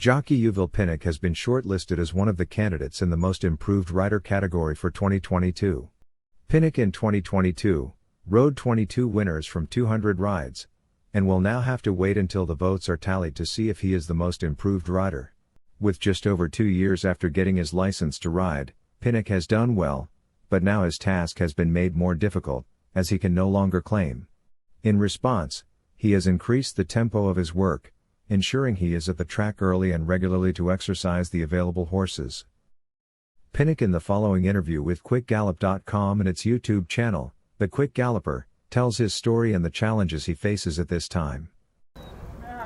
Jockey Youville Pinnock has been shortlisted as one of the candidates in the Most Improved Rider category for 2022. Pinnock in 2022 rode 22 winners from 200 rides, and will now have to wait until the votes are tallied to see if he is the most improved rider. With just over 2 years after getting his license to ride, Pinnock has done well, but now his task has been made more difficult, as he can no longer claim. In response, he has increased the tempo of his work, ensuring he is at the track early and regularly to exercise the available horses. Pinnock in the following interview with QuickGallop.com and its YouTube channel, The Quick Galloper, tells his story and the challenges he faces at this time.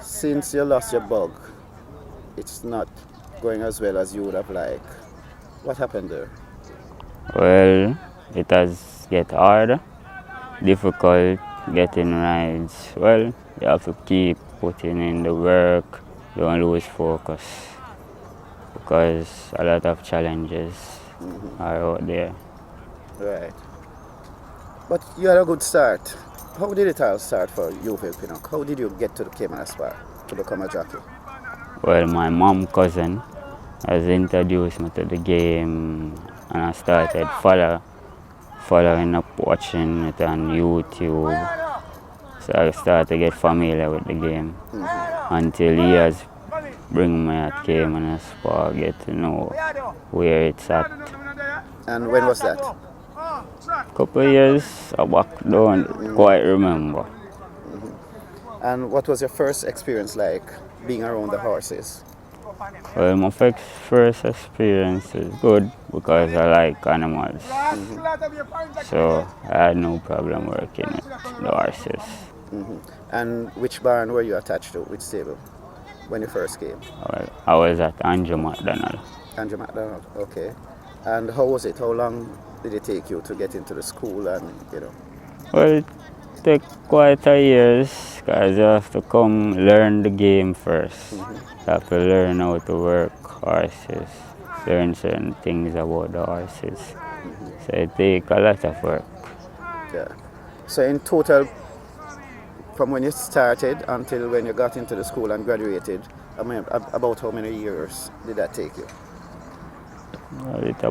Since you lost your bug, it's not going as well as you would have liked. What happened there? Well, it has get harder, difficult getting rides. Well, you have to keep putting in the work, don't lose focus, because a lot of challenges are out there. Right. But you had a good start. How did it all start for Youville, Pinnock? How did you get to the Cayman Spa to become a jockey? Well, my mom cousin has introduced me to the game, and I started following up, watching it on YouTube. So I started to get familiar with the game until he has bring me at Cayman Spa, get to know where it's at. And when was that? Couple of years back, don't quite remember. And what was your first experience like being around the horses? Well, my first experience is good because I like animals. So I had no problem working with the horses. And which barn were you attached to? Which stable when you first came? Well, I was at Andrew McDonald. Andrew McDonald, okay. And how was it? How long did it take you to get into the school and, Well, it took quite a years because you have to come learn the game first. You have to learn how to work horses, learn certain things about the horses. So it takes a lot of work. Yeah. So in total, from when you started until when you got into the school and graduated, about how many years did that take you? Well, it's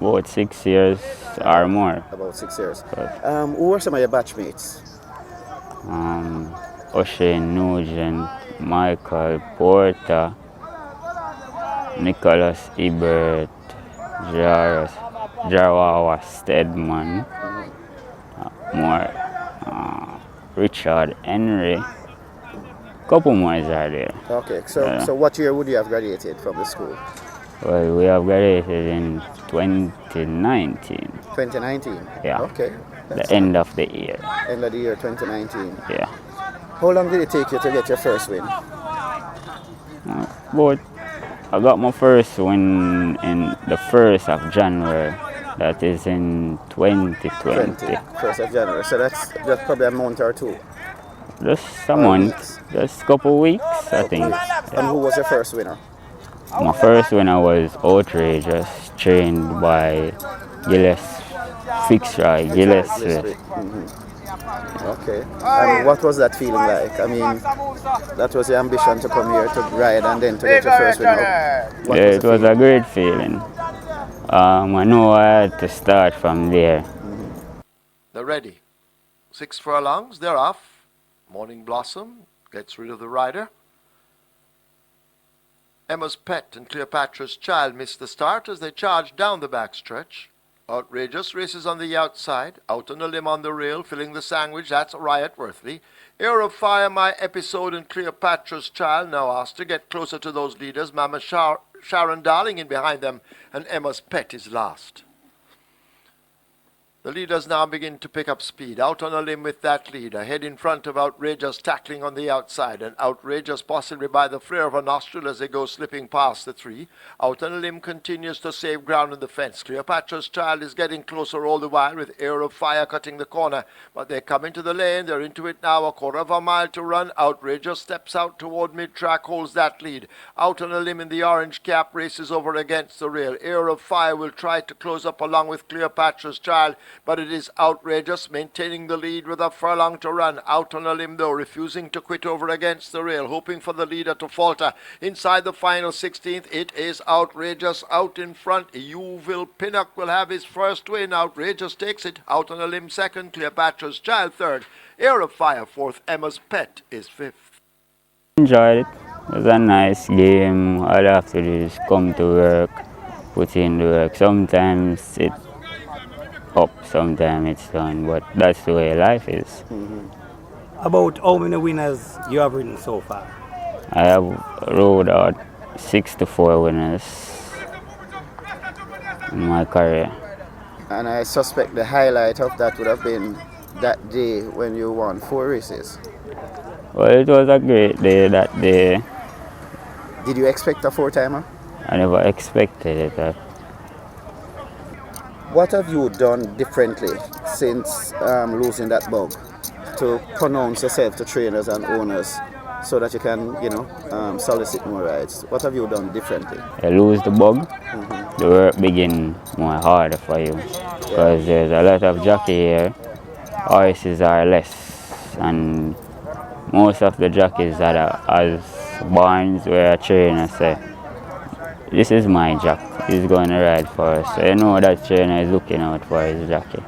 about 6 years or more. About 6 years. Who were some of your batchmates? O'Shane Nugent, Michael Porter, Nicholas Ebert, Jarawa Stedman, Richard Henry. Couple more are there. Okay, so what year would you have graduated from the school? Well, we have graduated in 2019. 2019? Yeah. Okay. The end of the year. End of the year 2019. Yeah. How long did it take you to get your first win? But I got my first win in the 1st of January. That is in 2020. 1st of January. So that's just probably a month or two. Just a month. Just a couple weeks, I think. Yeah. And who was your first winner? My first winner was Outrageous, trained by Gilles Fitzroy. Gilles. Okay. And what was that feeling like? I mean, that was your ambition to come here to ride and then to get your first winner. Yeah, it was a great feeling. I know I had to start from there. They're ready. 6 furlongs, they're off. Morning Blossom gets rid of the rider. Emma's Pet and Cleopatra's Child miss the start as they charge down the backstretch. Outrageous races on the outside, out on the limb on the rail, filling the sandwich, that's Riot Worthy. Air of Fire, My Episode, and Cleopatra's Child now asked to get closer to those leaders. Mama Sharon Darling in behind them, and Emma's Pet is last. The leaders now begin to pick up speed. Out on a limb with that lead. Ahead in front of Outrageous, tackling on the outside. And Outrageous possibly by the flare of a nostril as they go slipping past the 3. Out on a limb continues to save ground in the fence. Cleopatra's Child is getting closer all the while with Air of Fire cutting the corner. But they come into the lane. They're into it now. A quarter of a mile to run. Outrageous steps out toward mid-track, holds that lead. Out on a limb in the orange cap, races over against the rail. Air of Fire will try to close up along with Cleopatra's Child. but it is Outrageous maintaining the lead with a furlong to run. Out on a limb though, refusing to quit over against the rail, hoping for the leader to falter. Inside the final 16th, it is Outrageous out in front. Youville Pinnock will have his first win. Outrageous takes it. Out on a limb second. Cleopatra's Child third. Air of Fire fourth. Emma's Pet is fifth. Enjoyed it. It was a nice game. All I have to do is come to work, put in the work. Sometimes it's up, sometimes it's down, but that's the way life is. About how many winners you have ridden so far? I have rode out 6 to 4 winners in my career. And I suspect the highlight of that would have been that day when you won 4 races. Well, it was a great day that day. Did you expect a 4-timer? I never expected it. What have you done differently since losing that bug to pronounce yourself to trainers and owners so that you can, solicit more rides? What have you done differently? You lose the bug, the work begin more harder for you because there's a lot of jockey here. Horses are less, and most of the jockeys that are as barns where a trainer say, this is my jock, he's going to ride for us. So you know that trainer is looking out for his jockey.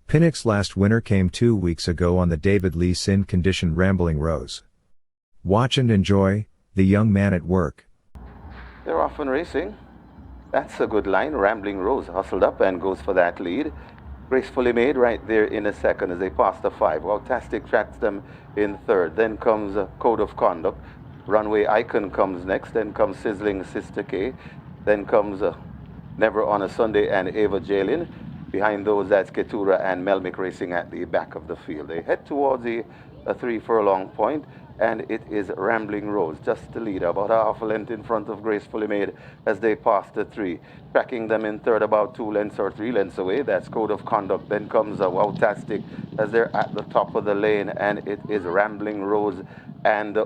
Pinnock's last winner came 2 weeks ago on the David Lee Sin-conditioned Rambling Rose. Watch and enjoy, the young man at work. They're off and racing. That's a good line. Rambling Rose hustled up and goes for that lead. Gracefully Made right there in a second as they pass the 5. Wowtastic tracks them in third. Then comes Code of Conduct. Runway Icon comes next. Then comes Sizzling Sister K. Then comes Never on a Sunday and Ava Jalin. Behind those, that's Ketura and Melmick racing at the back of the field. They head towards the 3 furlong point, and it is Rambling Rose, just the leader, about half a length in front of Gracefully Made as they pass the 3. Tracking them in third about 2 lengths or 3 lengths away, that's Code of Conduct. Then comes Wowtastic as they're at the top of the lane, and it is Rambling Rose and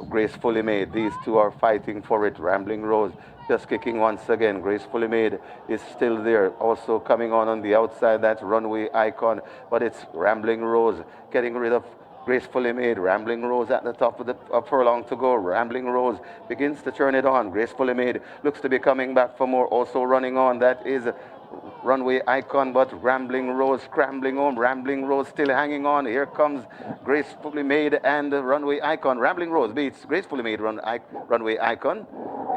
Gracefully Made. These two are fighting for it. Rambling Rose just kicking once again. Gracefully Made is still there. Also coming on the outside, that's Runway Icon, but it's Rambling Rose getting rid of Gracefully Made. Rambling Rose at the top of the furlong to go. Rambling Rose begins to turn it on. Gracefully Made looks to be coming back for more. Also running on, that is Runway Icon, but Rambling Rose scrambling home. Rambling Rose still hanging on. Here comes Gracefully Made and Runway Icon. Rambling Rose beats Gracefully Made. Runway Icon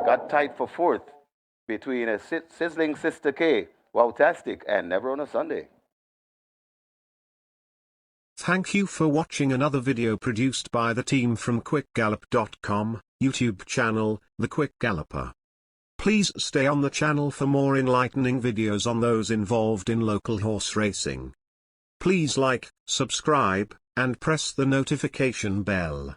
got tight for fourth between a Sizzling Sister K, Wowtastic, and Never on a Sunday. Thank you for watching another video produced by the team from QuickGallop.com, YouTube channel, The Quick Galloper. Please stay on the channel for more enlightening videos on those involved in local horse racing. Please like, subscribe, and press the notification bell.